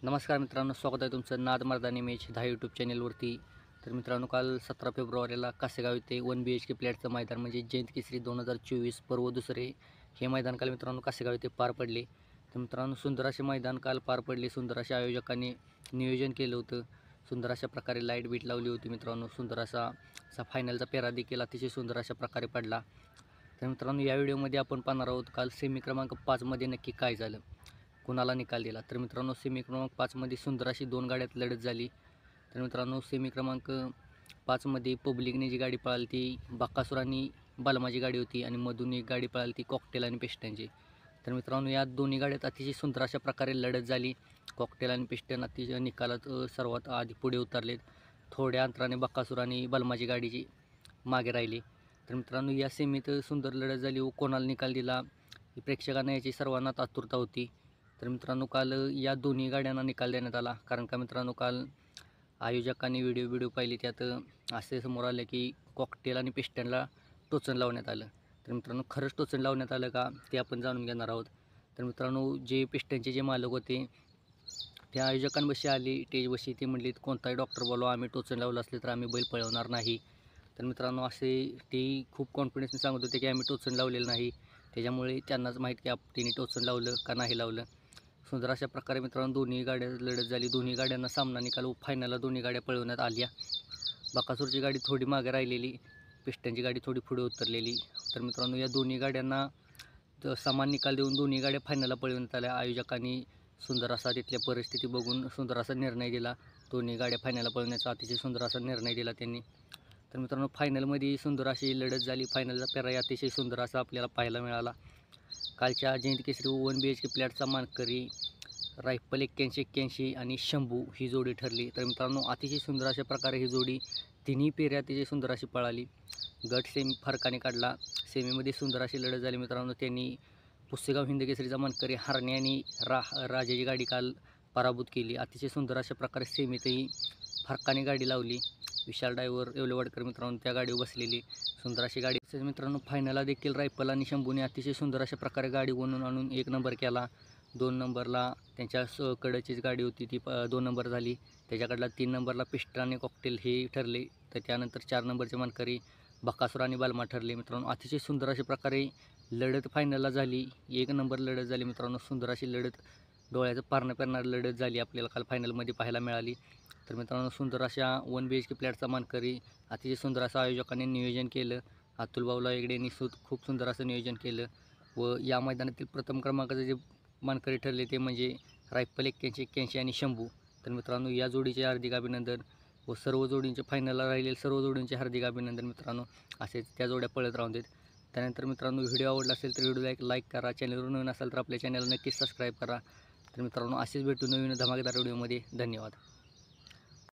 नमस्कार मित्रांनो, स्वागत आहे तुमचं नाद मर्दानी मॅच 10 यूट्यूब चॅनलवरती. तर मित्रांनो, काल 17 फेब्रुवारीला कासेगाव येथे 1 BHK फ्लॅटचं मैदान म्हणजे जयंत केसरी 2024 पर्व दुसरे हे मैदान काल मित्रांनो कासेगाव येथे पार पडले. तर मित्रांनो, सुंदर असे मैदान काल पार पडले. सुंदर अशा आयोजकांनी नियोजन केलं होतं. सुंदर अशा प्रकारे लाईट बीट लावली होती मित्रांनो. सुंदर असा फायनलचा पेरा देखील अतिशय सुंदर अशा प्रकारे पडला. तर मित्रांनो, या व्हिडिओमध्ये आपण पाहणार आहोत काल सेमी क्रमांक 5मध्ये नक्की काय झालं, कुणाला निकाल दिला. तर मित्रांनो, सेमी क्रमांक 5मध्ये सुंदर अशी 2 गाड्यात लढत झाली. तर मित्रांनो, सेमी क्रमांक 5मध्ये पब्लिकने जी गाडी पळाली ती बकासूर आणि बलमाची गाडी होती आणि मधून एक गाडी पळाली ती कॉकटेल आणि पिस्टनची. तर मित्रांनो, या दोन्ही गाड्यात अतिशय सुंदर अशा प्रकारे लढत झाली. कॉकटेल आणि पिस्टन अतिशय निकालात सर्वात आधी पुढे उतरलेत. थोड्या अंतराने बकासूर आणि बलमाची गाडीची मागे राहिली. तर मित्रांनो, या सेमीत सुंदर लढत झाली व कोणाला निकाल दिला प्रेक्षकांना याची सर्वांनाच आतुरता होती. तर मित्रांनो, काल या दोन्ही गाड्यांना निकाल देण्यात आला. कारण का मित्रांनो, काल आयोजकांनी व्हिडिओ पाहिली, त्यात असे समोर आले की कॉकटेल आणि पिस्टनला टोचन लावण्यात आलं. तर मित्रांनो, खरंच टोचन लावण्यात आलं का ते आपण जाणून घेणार आहोत. तर मित्रांनो, जे पिस्टनचे जे मालक होते त्या आयोजकांपाशी आली स्टेजपाशी, ते म्हणलीत कोणताही डॉक्टर बोलवा, आम्ही टोचन लावलं असले तर आम्ही बैल पळवणार नाही. तर मित्रांनो, असे ते खूप कॉन्फिडन्सने सांगत होते की आम्ही टोचन लावलेलं नाही. त्याच्यामुळे त्यांनाच माहीत की त्यांनी टोचन लावलं का नाही लावलं. सुंदर अशा प्रकारे मित्रांनो दोन्ही गाड्या लढत झाली. दोन्ही गाड्यांना सामना निकाल फायनलला दोन्ही गाड्या पळवण्यात आल्या. बकासूरची गाडी थोडी मागे राहिलेली, पिस्टनची गाडी थोडी पुढे उतरलेली. तर मित्रांनो, या दोन्ही गाड्यांना समान निकाल देऊन दोन्ही गाड्या फायनलला पळवण्यात आल्या. आयोजकांनी सुंदर असा तिथल्या परिस्थिती बघून सुंदर असा निर्णय दिला. दोन्ही गाड्या फायनलला पळवण्याचा अतिशय सुंदर असा निर्णय दिला त्यांनी. तर मित्रांनो, फायनलमध्ये सुंदर अशी लढत झाली. फायनलचा पेरा अतिशय सुंदर असा आपल्याला पाहायला मिळाला. कालच्या जयंत केसरी 1 BHK फ्लॅटचा मानकरी रायफल 81-81 आणि शंभू ही जोडी ठरली. तर मित्रांनो, अतिशय सुंदर अशा प्रकारे ही जोडी तिन्ही पेऱ्या अतिशय सुंदर अशी पळाली. गट सेमी फरकाने काढला. सेमीमध्ये सुंदर अशी लढत झाली मित्रांनो. त्यांनी पुसेगाव हिंद केसरीचा मानकरी हरणे आणि राजाची गाडी काल पराभूत केली. अतिशय सुंदर अशा प्रकारे सेमीतही फरकाने गाडी लावली. विशाल ड्रायव्हर येवलेवाडकर मित्रांनो त्या गाडीवर बसलेली सुंदर अशी गाडी. तसेच मित्रांनो, फायनलला देखील रायफल आणि शंभूने अतिशय सुंदर अशा प्रकारे गाडी बनवून आणून 1 नंबर केला. 2 नंबरला त्यांच्या कडचीच गाडी होती ती 2 नंबर झाली. त्याच्याकडला 3 नंबरला पिस्टन आणि कॉकटेल हे ठरले. तर त्यानंतर 4 नंबरचे मानकरी बकासूर आणि बालमा ठरले. मित्रांनो, अतिशय सुंदर अशा प्रकारे लढत फायनलला झाली. 1 नंबर लढत झाली मित्रांनो. सुंदर अशी लढत, डोळ्याचं पारणं करणारी लढत झाली आपल्याला काल फायनलमध्ये पाहायला मिळाली. तर मित्रांनो, सुंदर अशा 1 BHK फ्लॅटचा मानकरी अतिशय सुंदर असं आयोजकांनी नियोजन केलं. अतुल बावला हेगडे यांनी खूप सुंदर असं नियोजन केलं. व या मैदानातील प्रथम क्रमांकाचे जे मानकरी ठरले ते म्हणजे रायफल 81-81 आणि शंभू. तर मित्रांनो, या जोडीचे हार्दिक अभिनंदन व सर्व जोडींचे फायनलला राहिलेले सर्व जोडींचे हार्दिक अभिनंदन मित्रांनो. असेच त्या जोड्या पळत राहून देत. त्यानंतर मित्रांनो, व्हिडिओ आवडला असेल तर व्हिडिओला एक लाईक करा. चॅनलवर नवीन असाल तर आपल्या चॅनलला नक्कीच सबस्क्राईब करा. तर मित्रांनो, असेच भेटू नवीन धमाकेदार व्हिडिओमध्ये. धन्यवाद.